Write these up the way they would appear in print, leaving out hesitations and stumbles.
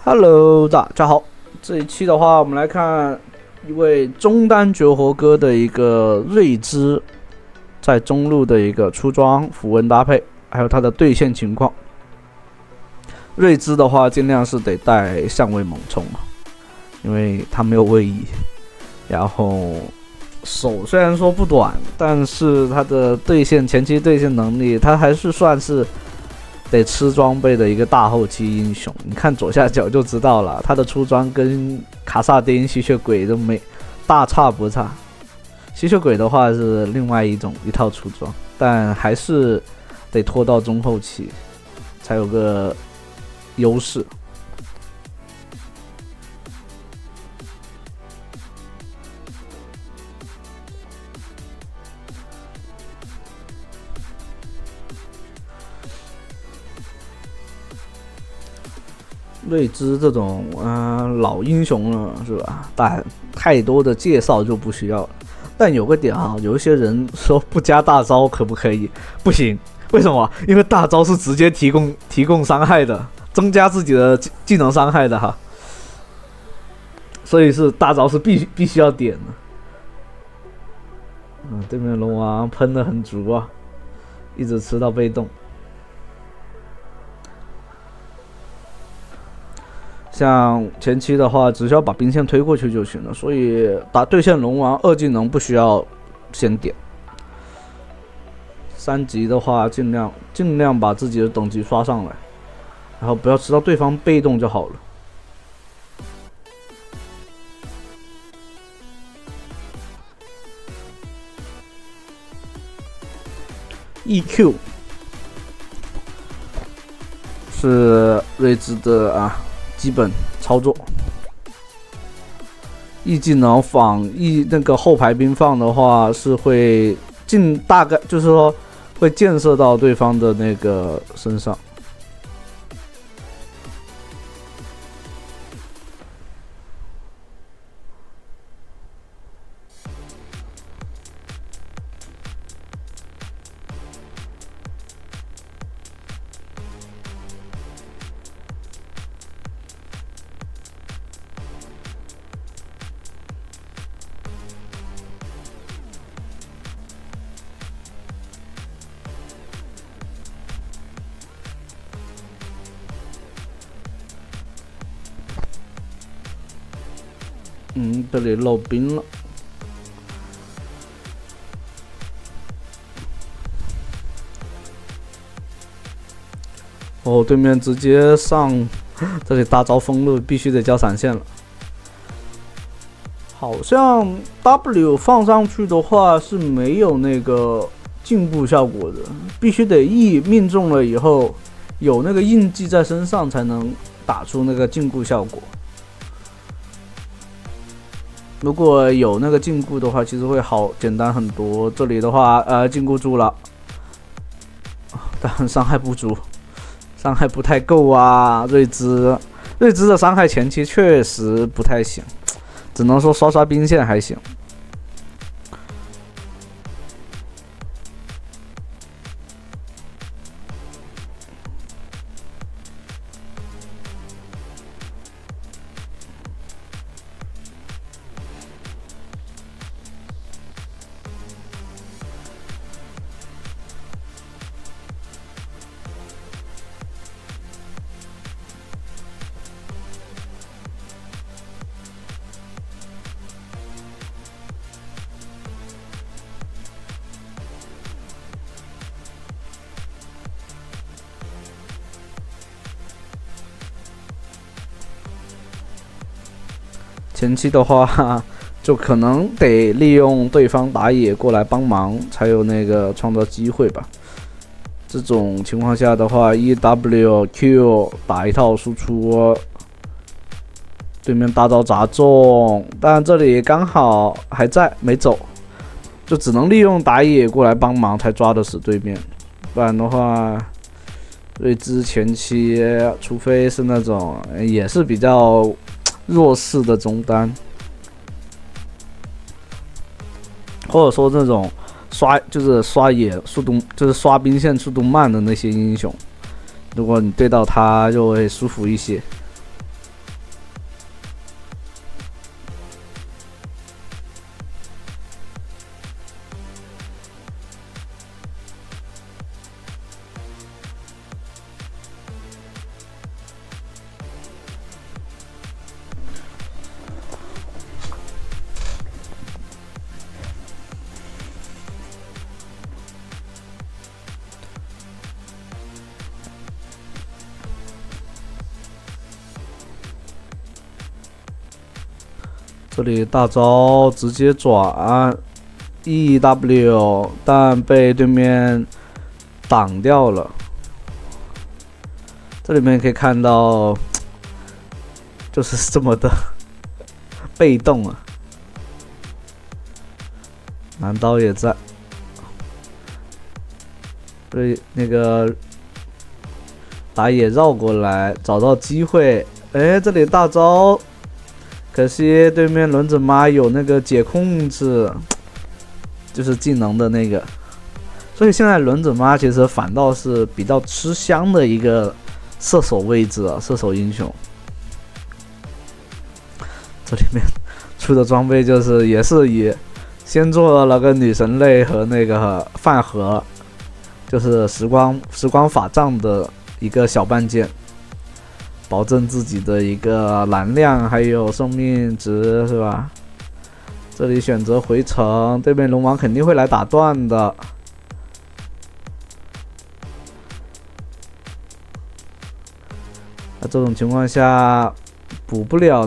Hello，大家好。这一期的话，我们来看一位中单绝活哥的一个瑞兹在中路的一个出装符文搭配，还有他的对线情况。瑞兹的话，尽量是得带相位猛冲嘛，因为他没有位移，然后手虽然说不短，但是他的前期对线能力，他还是算是得吃装备的一个大后期英雄。你看左下角就知道了，他的出装跟卡萨丁、吸血鬼都没大差不差。吸血鬼的话是另外一套出装，但还是得拖到中后期才有个优势。瑞兹这种老英雄了是吧？但太多的介绍就不需要了。但有个点啊，有一些人说不加大招可不可以？不行，为什么？因为大招是直接提供伤害的，增加自己的技能伤害的哈。所以是大招是必须要点的。对面龙王喷得很足啊，一直吃到被动。像前期的话，只需要把兵线推过去就行了，所以打对线龙王2技能不需要先点。3级的话，尽量把自己的等级刷上来，然后不要吃到对方被动就好了。EQ 是睿智的基本操作。E技能仿那个后排兵放的话，是会大概就是说会溅射到对方的那个身上。这里漏兵了。对面直接上，这里大招封路，必须得交闪现了。好像 W 放上去的话是没有那个禁锢效果的，必须得 E 命中了以后有那个印记在身上才能打出那个禁锢效果。如果有那个禁锢的话，其实会好简单很多。这里的话，禁锢住了，但伤害不足，伤害不太够啊。瑞兹的伤害前期确实不太行，只能说刷兵线还行。前期的话，就可能得利用对方打野过来帮忙，才有那个创造机会吧。这种情况下的话 ，EWQ 打一套输出，对面大招砸中，但这里刚好还在没走，就只能利用打野过来帮忙才抓得死对面，不然的话，瑞兹前期除非是那种也是比较弱势的中单，或者说这种刷野速度，就是刷兵线速度慢的那些英雄，如果你对到他就会舒服一些。这里大招直接转 EW， 但被对面挡掉了。这里面可以看到，就是这么的被动啊。男刀也在，对那个打野绕过来，找到机会。哎，这里大招，可惜对面轮子妈有那个解控制，就是技能的那个，所以现在轮子妈其实反倒是比较吃香的一个射手位置啊，射手英雄。这里面出的装备就是也是以先做了个女神类和那个饭盒，就是时光法杖的一个小半件。保证自己的一个蓝量还有生命值是吧？这里选择回城，对面龙王肯定会来打断的。那这种情况下补不了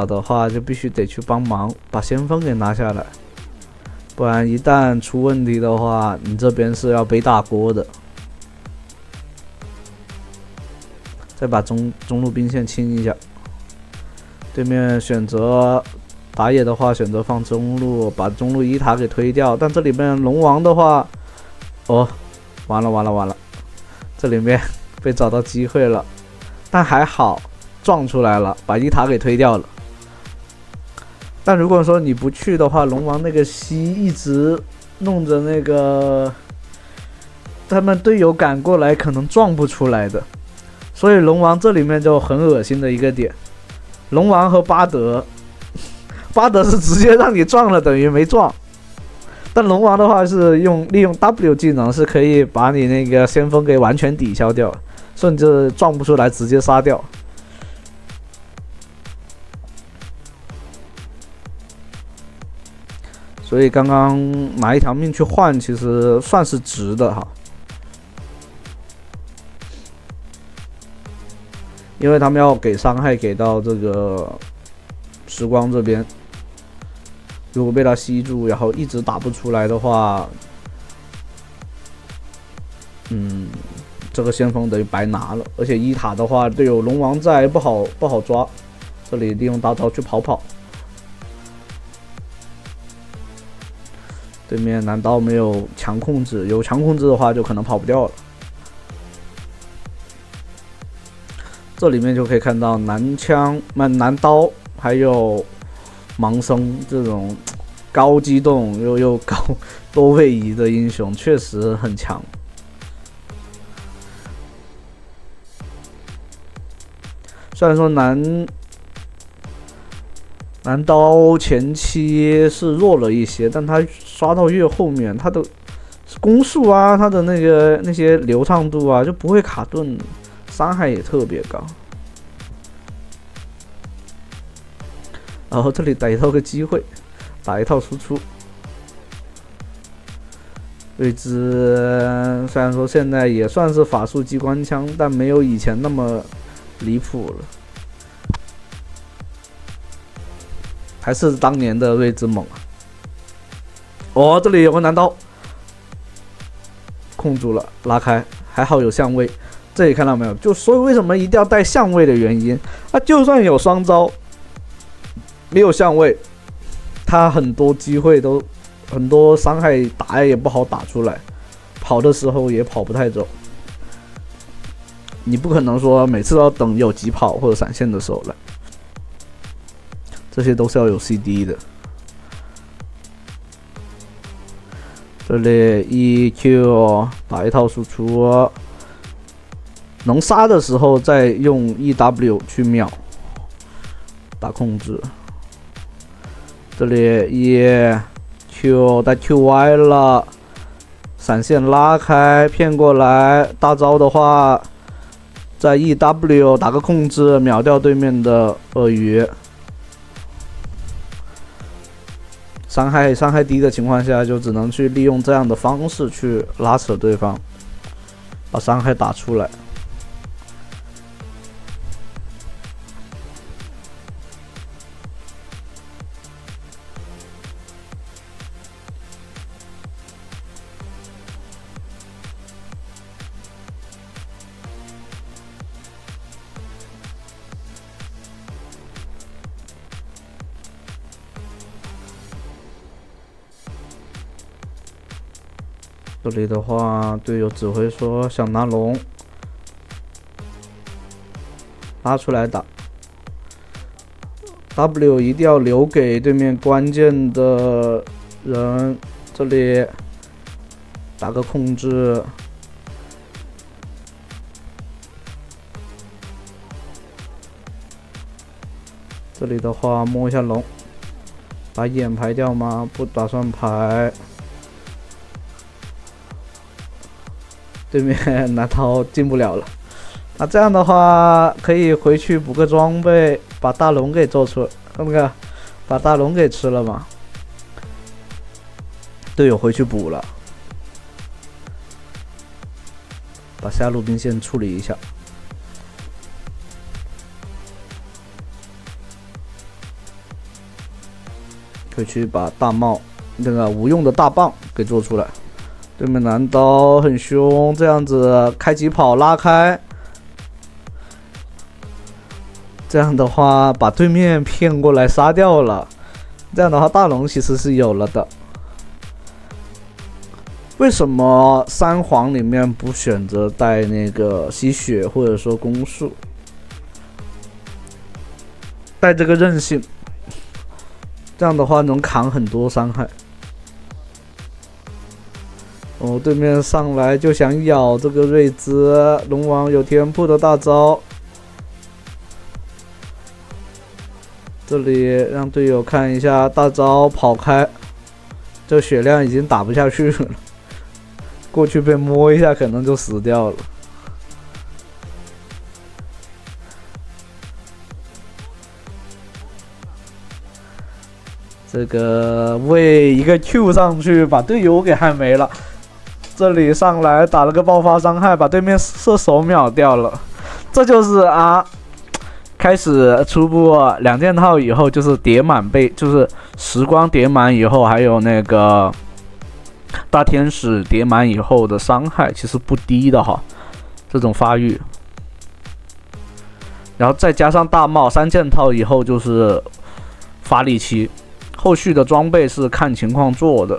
的话，就必须得去帮忙把先锋给拿下来，不然一旦出问题的话，你这边是要背大锅的。再把中路兵线清一下，对面选择打野的话，选择放中路，把中路一塔给推掉。但这里面龙王的话，哦，完了，这里面被找到机会了，但还好撞出来了，把一塔给推掉了。但如果说你不去的话，龙王那个西一直弄着那个他们队友赶过来，可能撞不出来的。所以龙王这里面就很恶心的一个点，龙王和巴德是直接让你撞了等于没撞，但龙王的话是利用 W 技能是可以把你那个先锋给完全抵消掉，甚至撞不出来直接杀掉。所以刚刚拿一条命去换，其实算是值的哈。因为他们要给伤害给到这个时光这边，如果被他吸住，然后一直打不出来的话，这个先锋等于白拿了。而且一塔的话，队友龙王在不好抓，这里利用大招去跑。对面男刀没有强控制，有强控制的话就可能跑不掉了。这里面就可以看到男刀还有盲僧这种高机动又高多位移的英雄，确实很强。虽然说男刀前期是弱了一些，但他刷到越后面，他的攻速啊，他的那些流畅度啊，就不会卡顿。伤害也特别高，然后这里逮到个机会，打一套输出。瑞兹虽然说现在也算是法术机关枪，但没有以前那么离谱了，还是当年的瑞兹猛啊！哦，这里有个男刀，控住了，拉开，还好有相位。这里看到没有？就所以为什么一定要带相位的原因，就算有双招，没有相位，他很多机会都很多伤害打也不好打出来，跑的时候也跑不太走。你不可能说每次都要等有疾跑或者闪现的时候来，这些都是要有 CD 的。这里 EQ 打一套输出。能杀的时候再用 EW 去秒打控制。这里 EQ 带 QY 了，闪现拉开骗过来，大招的话在 EW 打个控制秒掉对面的鳄鱼。伤害低的情况下，就只能去利用这样的方式去拉扯对方，把伤害打出来。这里的话，队友指挥说想拿龙，拉出来打。W 一定要留给对面关键的人，这里打个控制。这里的话摸一下龙，把眼排掉吗？不打算排。对面拿刀进不了了，那这样的话可以回去补个装备，把大龙给做出，看不看？把大龙给吃了嘛？队友回去补了，把下路兵线处理一下。回去把大帽那个无用的大棒给做出来。对面蓝刀很凶，这样子开疾跑拉开，这样的话把对面骗过来杀掉了。这样的话大龙其实是有了的。为什么三皇里面不选择带那个吸血或者说攻速，带这个韧性？这样的话能扛很多伤害。哦，对面上来就想咬这个瑞兹，龙王有天赋的大招。这里让队友看一下大招跑开，这血量已经打不下去了，过去被摸一下可能就死掉了。这个喂一个 Q 上去，把队友给害没了。这里上来打了个爆发伤害，把对面射手秒掉了。这就是啊，开始初步2件套以后，就是叠满就是时光叠满以后，还有那个大天使叠满以后的伤害其实不低的哈，这种发育。然后再加上大帽3件套以后就是发力期。后续的装备是看情况做的。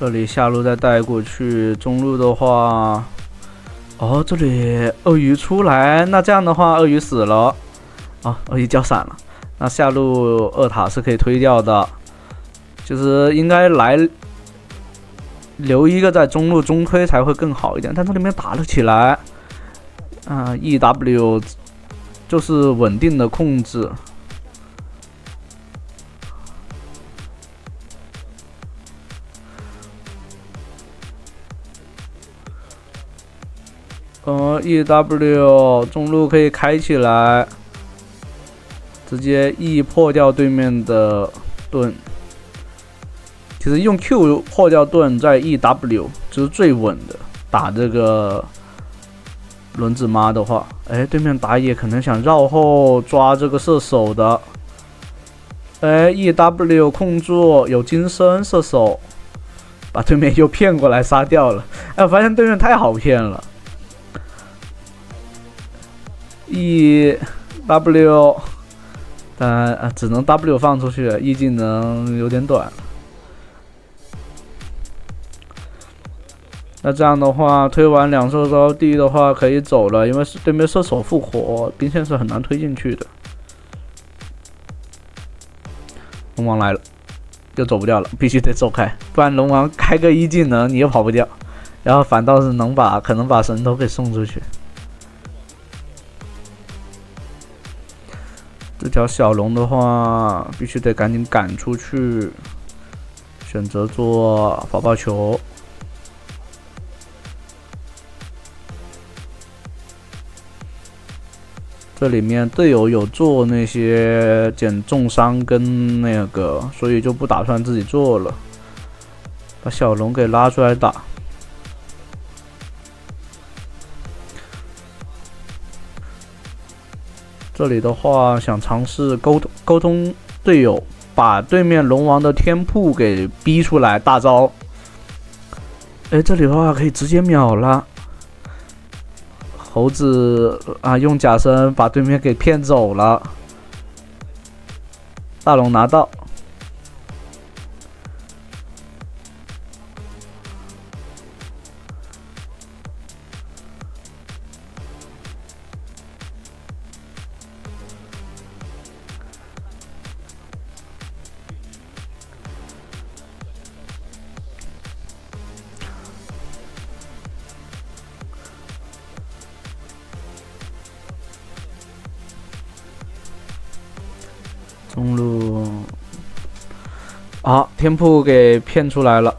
这里下路再带过去，中路的话，哦，这里鳄鱼出来，那这样的话鳄鱼死了，哦，鳄鱼交闪了，那下路2塔是可以推掉的，就是应该来留一个在中路中推才会更好一点，但这里面打了起来，EW 就是稳定的控制。EW 中路可以开起来，直接 E 破掉对面的盾。其实用 Q 破掉盾，在 EW 就是最稳的。打这个轮子妈的话，哎，对面打野可能想绕后抓这个射手的。哎 ，EW 控住有金身射手，把对面又骗过来杀掉了。哎，我发现对面太好骗了。EW， 但只能 W 放出去了 ，E 技能有点短。那这样的话，推完2射招地的话可以走了，因为对面射手复活，兵线是很难推进去的。龙王来了，又走不掉了，必须得走开，不然龙王开个1技能你又跑不掉，然后反倒是可能把神头给送出去。这条小龙的话，必须得赶紧赶出去，选择做宝宝球。这里面队友有做那些减重伤跟那个，所以就不打算自己做了。把小龙给拉出来打。这里的话，想尝试沟通队友，把对面龙王的天瀑给逼出来大招。哎，这里的话可以直接秒了。猴子啊，用假身把对面给骗走了。大龙拿到。中路，天瀑给骗出来了。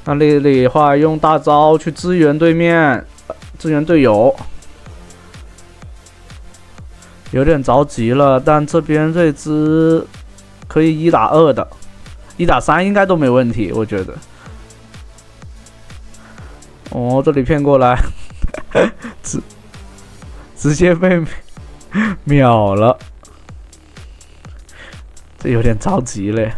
那这里的话，用大招去支援对面，支援队友，有点着急了。但这边这只可以1打2的，1打3应该都没问题，我觉得。哦，这里骗过来，直接被秒了。这有点着急嘞。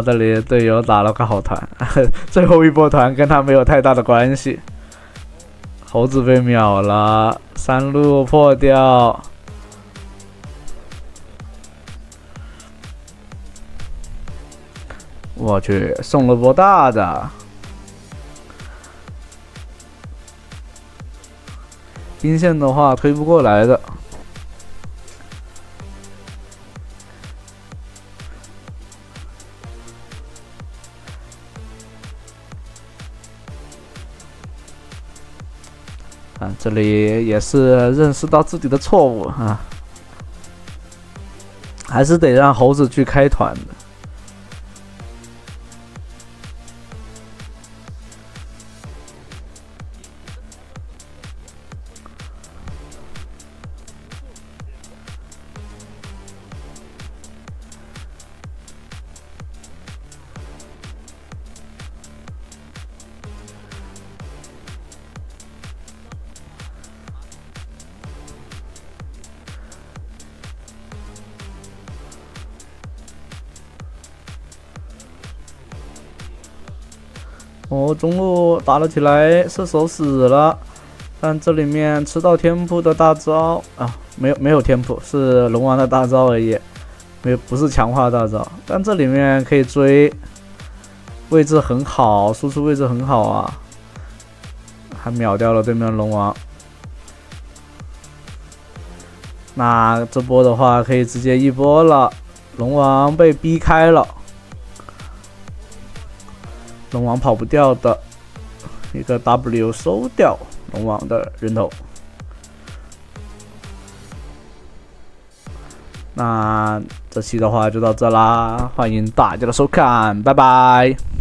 这里队友打了个好团，最后一波团跟他没有太大的关系。猴子被秒了，3路破掉。我去，送了波大的。兵线的话推不过来的。这里也是认识到自己的错误啊，还是得让猴子去开团的。中路打了起来，射手死了，但这里面吃到天瀑的大招没有天瀑，是龙王的大招而已，不是强化大招，但这里面可以追，位置很好，输出位置很好啊，还秒掉了对面龙王。那这波的话可以直接1波了，龙王被逼开了。龙王跑不掉的，一个 W 收掉龙王的人头。那这期的话就到这啦，欢迎大家的收看，拜拜。